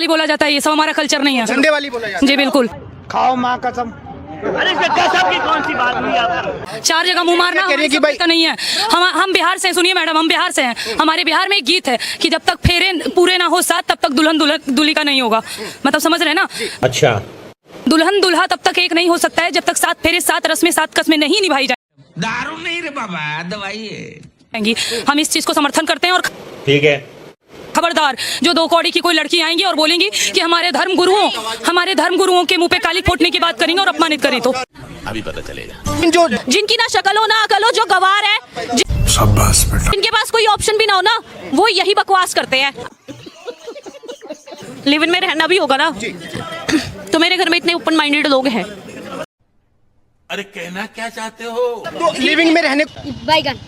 वाली बोला जाता है, ये सब हमारा कल्चर नहीं है। झंडे वाली बोला जाता है। जी बिल्कुल। खाओ माँ कसम। अरे कसम की कौन सी बात हुई आपको? 4 जगह मुंह मारना कह रही है कि भाई तो नहीं है। हम बिहार से हैं, सुनिए मैडम, हम बिहार से हैं। हमारे बिहार में एक गीत है कि जब तक फेरे पूरे ना हो साथ, तब तक दुल्हन दूल्हे का नहीं होगा। मतलब समझ रहे हैं ना? अच्छा। दुल्हन दूल्हा तब तक एक नहीं हो सकता है जब तक 7 फेरे 7 रस्में 7 कस्में नहीं निभाई दारू नहीं रे बाबा, दवाई है। जाएंगी। हम इस चीज को समर्थन करते हैं। और ठीक है, खबरदार जो 2 कौड़ी की कोई लड़की आएंगी और बोलेंगी कि हमारे धर्म गुरुओं के मुंह पे काली फोड़ने की बात करेंगे और अपमानित करें तो अभी पता चलेगा। जो जिनकी ना शक्ल हो ना अकल हो, जो गवार है, जिनके पास कोई ऑप्शन भी ना हो ना, वो यही बकवास करते हैं। लिव इन में रहना भी होगा ना, तो मेरे घर में इतने ओपन माइंडेड लोग हैं। अरे कहना क्या चाहते हो? तो लिविंग में रहने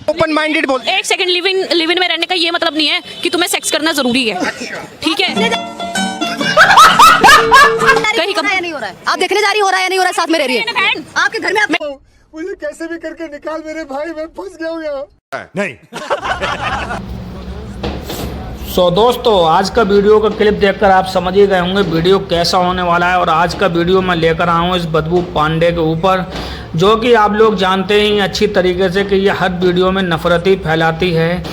ओपन माइंडेड बोल। एक सेकंड, लिव इन में रहने का ये मतलब नहीं है कि तुम्हें सेक्स करना जरूरी है, ठीक है? कहीं कब नहीं हो रहा है, आप देखने जा रही हो रहा है या नहीं हो रहा है, साथ में रह रही है आपके घर में। मुझे कैसे भी करके निकाल मेरे भाई, मैं फंस गया हूँ यहाँ। नहीं। दोस्तों, आज का वीडियो का क्लिप देखकर आप समझ ही गए होंगे वीडियो कैसा होने वाला है। और आज का वीडियो मैं लेकर आया हूँ इस बदबू पांडे के ऊपर, जो कि आप लोग जानते ही अच्छी तरीके से कि ये हर वीडियो में नफरती फैलाती है।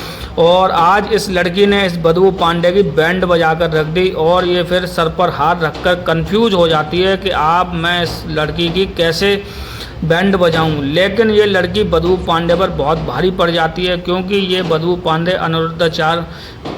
और आज इस लड़की ने इस बदबू पांडे की बैंड बजा कर रख दी और ये फिर सर पर हाथ रखकर कंफ्यूज हो जाती है कि मैं इस लड़की की कैसे बैंड बजाऊं। लेकिन ये लड़की बदबू पांडे पर बहुत भारी पड़ जाती है, क्योंकि ये बदबू पांडे अनिरुद्धाचार्य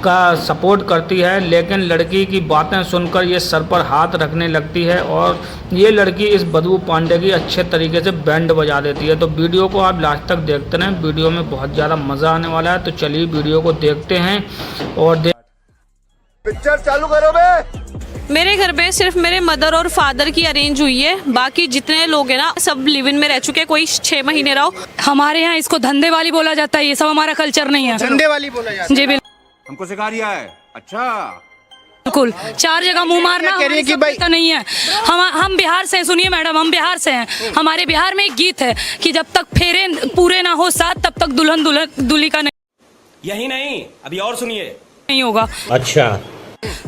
का सपोर्ट करती है। लेकिन लड़की की बातें सुनकर ये सर पर हाथ रखने लगती है और ये लड़की इस बदबू पांडे की अच्छे तरीके से बैंड बजा देती है। तो वीडियो को आप लास्ट तक देखते रहें, वीडियो में बहुत ज़्यादा मज़ा आने वाला है। तो चलिए वीडियो को देखते हैं और पिक्चर चालू करो बे। मेरे घर में सिर्फ मेरे मदर और फादर की अरेंज हुई है, बाकी जितने लोग हैं ना सब लिव इन में रह चुके हैं। कोई 6 महीने रहो। हमारे यहाँ इसको धंधे वाली बोला जाता है, ये सब हमारा कल्चर नहीं है। झंडे वाली बोला जाता है। जी बिल्कुल। हमको सिखा दिया है। अच्छा, बिल्कुल। 4 जगह मुंह मारना कह रही है कि भाई तो नहीं है। हम बिहार से हैं, सुनिए मैडम, हम बिहार से हैं। हमारे बिहार में एक गीत है कि जब तक फेरे पूरे ना हो साथ, तब तक दुल्हन दूल्हे का यही नहीं, अभी और सुनिए, नहीं होगा। अच्छा।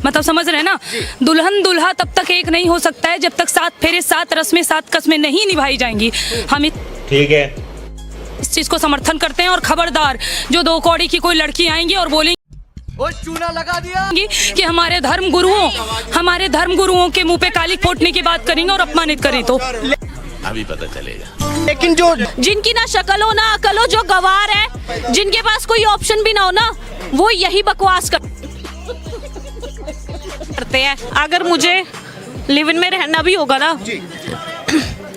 मतलब समझ रहे हैं ना? दुल्हन दूल्हा तब तक एक नहीं हो सकता है जब तक 7 फेरे 7 रस्में 7 कस्में नहीं निभाई जाएंगी। हम ठीक है, इस चीज को समर्थन करते हैं। और खबरदार जो 2 कौड़ी की कोई लड़की आएंगी और बोलेंगी वो चूना लगा दिया कि हमारे धर्म गुरुओं के मुंह पे काली फोड़ने की बात करेंगे और अपमानित करें तो अभी पता चलेगा। लेकिन जो जिनकी ना शक्ल हो ना अकल हो, जो गवार है, जिनके पास कोई ऑप्शन भी ना हो ना, वो यही बकवास करते हैं। अगर मुझे लिव इन में रहना भी होगा ना,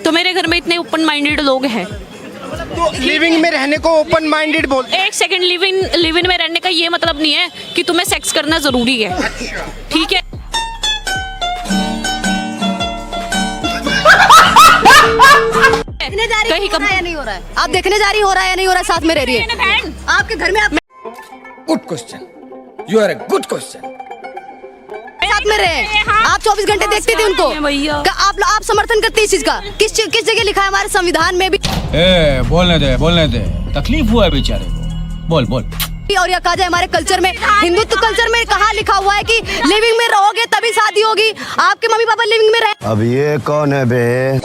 तो मेरे घर में इतने ओपन माइंडेड लोग हैं। तो लिविंग में रहने को ओपन माइंडेड बोल। एक सेकंड, लिव इन में रहने का ये मतलब नहीं है कि तुम्हें सेक्स करना जरूरी है, ठीक है? कहीं कब नहीं हो रहा है, आप देखने जा रही हो रहा है या नहीं हो रहा है, साथ में रह रही है आपके घर में। Good question, you are a good question. साथ में रहे आप 24 घंटे देखते थे उनको भैया। आप समर्थन करते इस चीज का? किस जगह लिखा है हमारे संविधान में भी? बोलने दे, तकलीफ हुआ है बेचारे को, बोल। और या कहा जाए हमारे कल्चर में, हिंदुत्व कल्चर में कहाँ लिखा हुआ है कि लिविंग में रहोगे तभी शादी होगी? आपके मम्मी पापा लिविंग में रहे। अब ये कौन है बे?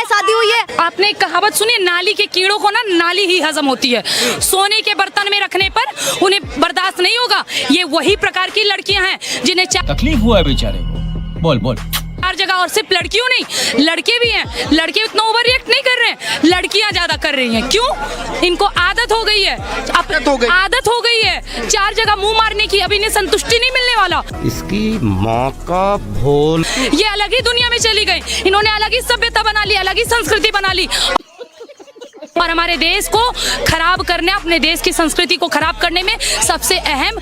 शादी हुई है। आपने एक कहावत सुनी, नाली के कीड़ों को ना नाली ही हजम होती है। सोने के बर्तन में रखने पर उन्हें बर्दाश्त नहीं होगा। ये वही प्रकार की लड़कियां हैं जिन्हें तकलीफ हुआ है बेचारे को, बोल। 4 जगह, और सिर्फ लड़कियों नहीं, लड़के भी हैं। लड़के उतना ओवर रिएक्ट नहीं कर रहे हैं, लड़कियां ज्यादा कर रही हैं। क्यों? इनको आदत हो गई है, आदत हो गई है 4 जगह मुंह मारने की। अभी इन्हें संतुष्टि नहीं मिलने वाला। इसकी माँ का भोल। ये अलग ही दुनिया में चली गई, इन्होंने अलग ही सभ्यता बना ली, अलग ही संस्कृति बना ली। और हमारे देश को खराब करने, अपने देश की संस्कृति को खराब करने में सबसे अहम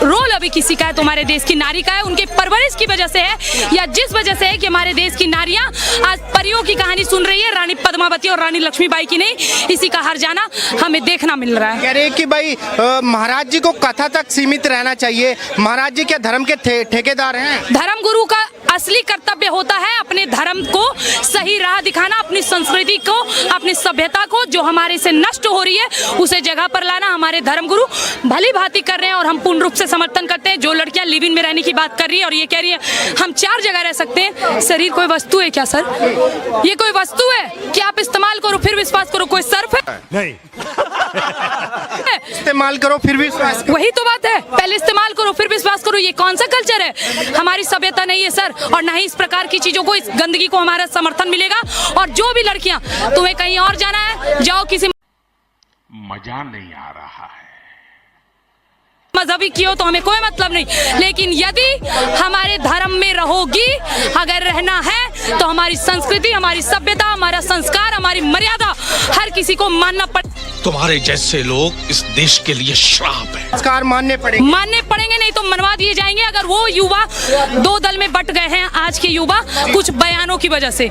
रोल अभी किसी का है तो हमारे देश की नारी का है। उनके परवरिश की वजह से है, या जिस वजह से है कि हमारे देश की नारियां आज परियों की कहानी सुन रही है, रानी पद्मावती और रानी लक्ष्मीबाई की नहीं। इसी का हर जाना हमें देखना मिल रहा है। कह रहे कि भाई महाराज जी को कथा तक सीमित रहना चाहिए। महाराज जी क्या धर्म के ठेकेदार हैं? धर्म गुरु का असली कर्तव्य होता है अपने धर्म को सही राह दिखाना, अपनी संस्कृति को, अपनी सभ्यता को जो हमारे से नष्ट हो रही है उसे जगह पर लाना। हमारे धर्मगुरु भली भांति कर रहे हैं और हम पूर्ण रूप से समर्थन करते हैं। जो लड़कियां लिव इन में रहने की बात कर रही है और ये कह रही है हम 4 जगह रह सकते हैं, शरीर कोई वस्तु है क्या सर? ये कोई वस्तु है कि आप इस्तेमाल करो फिर विश्वास करो? कोई सर्फ है? नहीं। इस्तेमाल करो फिर विश्वास करो। वही तो बात है, पहले इस्तेमाल करो फिर विश्वास करो। ये कौन सा कल्चर है? हमारी सभ्यता नहीं है सर, और ना ही इस प्रकार की चीजों को, इस गंदगी को हमारा समर्थन मिलेगा। और जो भी लड़कियां तुम्हें कहीं और जाना है जाओ, किसी मजा नहीं आ रहा है। मजहबी की हो तो हमें कोई मतलब नहीं, लेकिन यदि हमारे धर्म में रहोगी, अगर रहना है तो हमारी संस्कृति, हमारी सभ्यता, हमारा संस्कार, हमारी मर्यादा हर किसी को मानना तुम्हारे जैसे लोग इस देश के लिए श्राप है। संस्कार मानने पड़ेंगे, नहीं तो मनवा दिए जाएंगे। अगर वो युवा 2 दल में बट गए हैं, आज के युवा कुछ बयानों की वजह से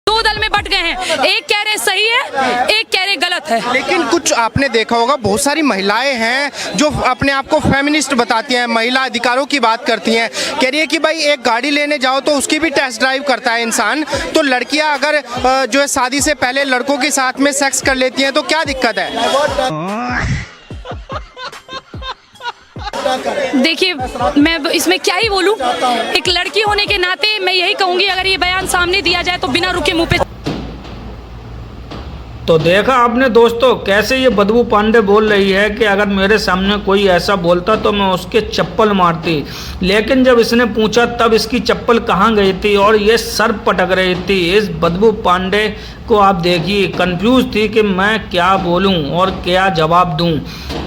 2 दल में बट गए हैं, एक कह रहे सही है, एक कह रहे गलत है। लेकिन कुछ आपने देखा होगा, बहुत सारी महिलाएं हैं जो अपने आप को फेमिनिस्ट बताती हैं, महिला अधिकारों की बात करती हैं, कह रही है कि भाई एक गाड़ी लेने जाओ तो उसकी भी टेस्ट ड्राइव करता है इंसान, तो लड़कियां अगर जो है शादी से पहले लड़कों के साथ में सेक्स कर लेती हैं तो क्या दिक्कत है? देखिए, मैं इसमें क्या ही बोलूं, एक लड़की होने के नाते मैं यही कहूंगी, अगर ये बयान सामने दिया जाए तो बिना रुके मुंह पे। तो देखा आपने दोस्तों कैसे ये बदबू पांडे बोल रही है कि अगर मेरे सामने कोई ऐसा बोलता तो मैं उसके चप्पल मारती, लेकिन जब इसने पूछा तब इसकी चप्पल कहाँ गई थी और ये सर पटक रही थी। इस बदबू पांडे को आप देखिए कंफ्यूज थी कि मैं क्या बोलूं और क्या जवाब दूं।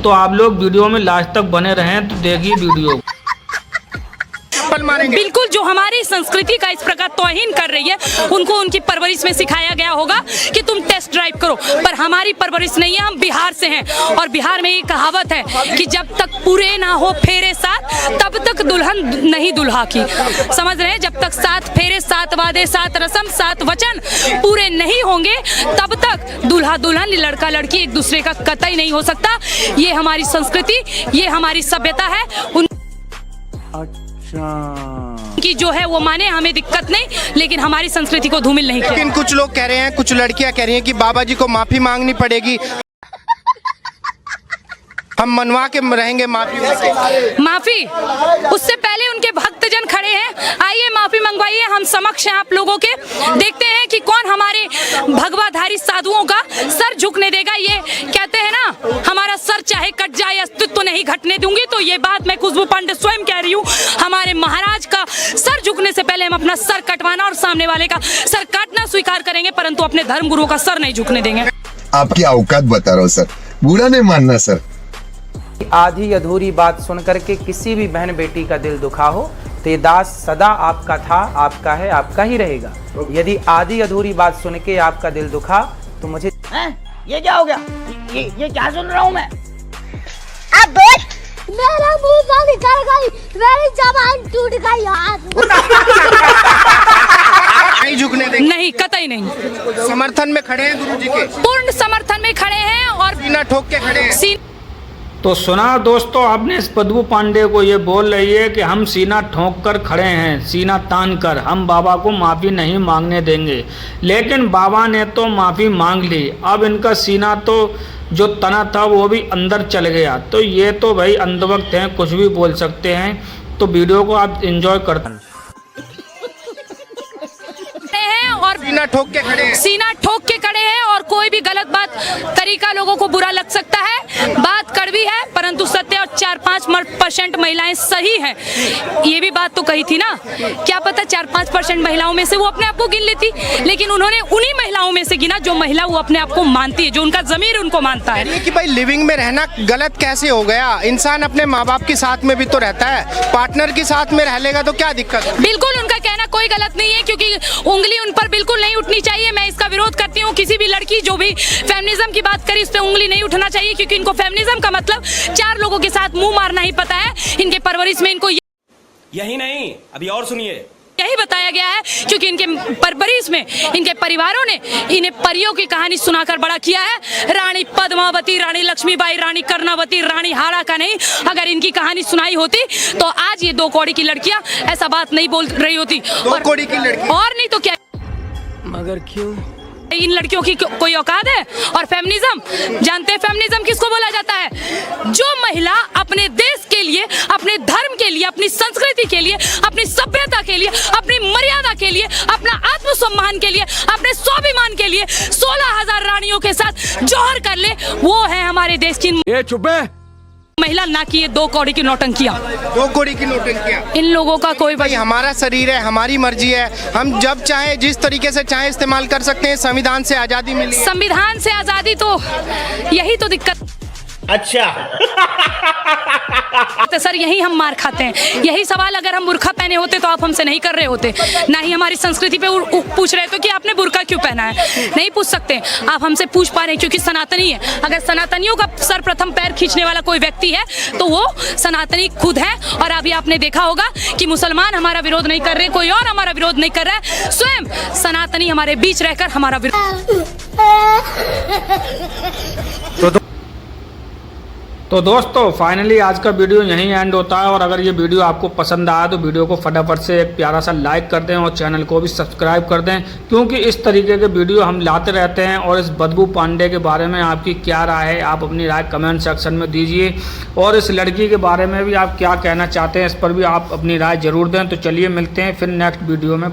तो आप लोग वीडियो में लास्ट तक बने रहें, तो देखिए वीडियो। बिल्कुल, जो हमारी संस्कृति का इस प्रकार तौहीन कर रही है, उनको उनकी परवरिश में सिखाया गया होगा कि तुम टेस्ट ड्राइव करो, पर हमारी परवरिश नहीं है। हम बिहार से हैं और बिहार में ये कहावत है कि जब तक पूरे ना हो फेरे साथ तब तक दुल्हन नहीं दुल्हा की। समझ रहे हैं? जब तक 7 फेरे, 7 वादे, 7 रस्म, 7 वचन पूरे नहीं होंगे तब तक दूल्हा दुल्हन, लड़का लड़की एक दूसरे का कतई नहीं हो सकता। ये हमारी संस्कृति, ये हमारी सभ्यता है। कि जो है वो माने, हमें दिक्कत नहीं, लेकिन हमारी संस्कृति को धूमिल नहीं किया। लेकिन कुछ लोग कह रहे हैं, कुछ लड़कियां कह रही हैं कि बाबा जी को माफी मांगनी पड़ेगी, हम मनवा के रहेंगे माफी। माफी उससे पहले उनके भक्तजन खड़े हैं, आइए माफी मंगवाइए, हम समक्ष हैं आप लोगों के। देखते हैं कि कौन हमारे भगवाधारी साधुओं का सर झुकने देगा। ये कहते हैं ना, हमारा सर चाहे कट जाए अस्तित्व तो नहीं घटने दूंगी। तो ये बात मैं खुशबू पांडे स्वयं कह रही हूँ। हमारे महाराज का सर झुकने से पहले हम अपना सर कटवाना और सामने वाले का सर काटना स्वीकार करेंगे, परंतु अपने धर्म गुरुओं का सर नहीं झुकने देंगे। आपकी औकात बता रहा हूँ सर, बुरा नहीं मानना सर। आधी अधूरी बात सुनकर के किसी भी बहन बेटी का दिल दुखा हो तो ये दास सदा आपका था, आपका है, आपका ही रहेगा। यदि आधी अधूरी बात सुन के आपका दिल दुखा तो मुझे ये क्या हो गया? ये क्या सुन रहा हूँ मैं? अब मेरा मुंह से निकल गई, मेरी जबान टूट गई यार। नहीं झुकने देंगे, नहीं, कतई नहीं। समर्थन में खड़े हैं गुरु जी के, पूर्ण समर्थन में खड़े हैं और सीना ठोक के खड़े हैं। तो सुना दोस्तों, आपने इस बदबू पांडे को ये बोल रही है कि हम सीना ठोक कर खड़े हैं, सीना तान कर, हम बाबा को माफ़ी नहीं मांगने देंगे। लेकिन बाबा ने तो माफ़ी मांग ली, अब इनका सीना तो जो तना था वो भी अंदर चल गया। तो ये तो भाई अंधभक्त हैं, कुछ भी बोल सकते हैं। तो वीडियो को आप एंजॉय करते हैं और सीना ठोक के खड़े हैं, सीना ठोक के खड़े हैं। और कोई भी गलत बात तरीका लोगों को बुरा लग सकता है, बात कड़वी है परंतु सत्य, और 4-5% महिलाएं सही हैं। ये भी बात तो कही थी ना, क्या पता 4-5% महिलाओं में से वो अपने आप को गिन लेती, लेकिन उन्होंने उन्हीं महिलाओं में से गिना जो महिला वो अपने आप को मानती है, जो उनका जमीर उनको मानता है। कि भाई लिविंग में रहना गलत कैसे हो गया? इंसान अपने माँ बाप के साथ में भी तो रहता है, पार्टनर के साथ में रह लेगा तो क्या दिक्कत है? बिल्कुल उनका कहना कोई गलत नहीं है, क्योंकि उंगली उन पर बिल्कुल नहीं उठनी चाहिए। मैं इसका विरोध करती हूँ। किसी भी लड़की जो भी फेमिनिज्म की बात करी, उस पर उंगली नहीं उठना चाहिए, क्योंकि इनको फेमिनिज्म का मतलब 4 लोगों के साथ मुंह मारना ही पता है। इनके परवरिश में इनको यही नहीं, अभी और सुनिए। यही यही बताया गया है क्योंकि इनके परवरिश में इनके परिवारों ने इन्हें परियों की कहानी सुनाकर बड़ा किया है। रानी पद्मावती, रानी लक्ष्मीबाई, रानी कर्णावती, रानी हाड़ा का नहीं, अगर इनकी कहानी सुनाई होती तो आज ये 2 कौड़ी की लड़कियां ऐसा बात नहीं बोल रही होती। 2 कौड़ी की लड़की और नहीं तो क्या, मगर क्यों? इन लड़कियों की कोई औकात है? और फेमिनिज्म, जानते हैं फेमिनिज्म किसको बोला जाता है? जो महिला अपने देश के लिए, अपने धर्म के लिए, अपनी संस्कृति के लिए, अपनी सभ्यता के लिए, अपनी मर्यादा के लिए, अपना आत्मसम्मान के लिए, अपने स्वाभिमान के लिए 16,000 रानियों के साथ जौहर कर ले, वो है हमारे देश की महिला, ना कि ये 2 कौड़ी की नौटंकियां। 2 कौड़ी की नौटंकियां। इन लोगों का कोई भाई हमारा शरीर है, हमारी मर्जी है, हम जब चाहे जिस तरीके से चाहे इस्तेमाल कर सकते हैं। संविधान से आजादी मिली है। संविधान से आजादी, तो यही तो दिक्कत। अच्छा तो सर यही हम मार खाते हैं। यही सवाल अगर हम बुर्का पहने होते तो आप हमसे नहीं कर रहे होते, ना ही हमारी संस्कृति पे पूछ रहे थे कि आपने बुर्का क्यों पहना है। नहीं पूछ सकते, आप हमसे पूछ पा रहे हैं क्योंकि सनातनी है। अगर सनातनियों का सर्वप्रथम पैर खींचने वाला कोई व्यक्ति है तो वो सनातनी खुद है। और अभी आपने देखा होगा कि मुसलमान हमारा विरोध नहीं कर रहे, कोई और हमारा विरोध नहीं कर रहा है, स्वयं सनातनी हमारे बीच रहकर हमारा विरोध। तो दोस्तों फाइनली आज का वीडियो यहीं एंड होता है। और अगर ये वीडियो आपको पसंद आया तो वीडियो को फटाफट से एक प्यारा सा लाइक कर दें और चैनल को भी सब्सक्राइब कर दें, क्योंकि इस तरीके के वीडियो हम लाते रहते हैं। और इस बदबू पांडे के बारे में आपकी क्या राय है, आप अपनी राय कमेंट सेक्शन में दीजिए। और इस लड़की के बारे में भी आप क्या कहना चाहते हैं, इस पर भी आप अपनी राय जरूर दें। तो चलिए मिलते हैं फिर नेक्स्ट वीडियो में।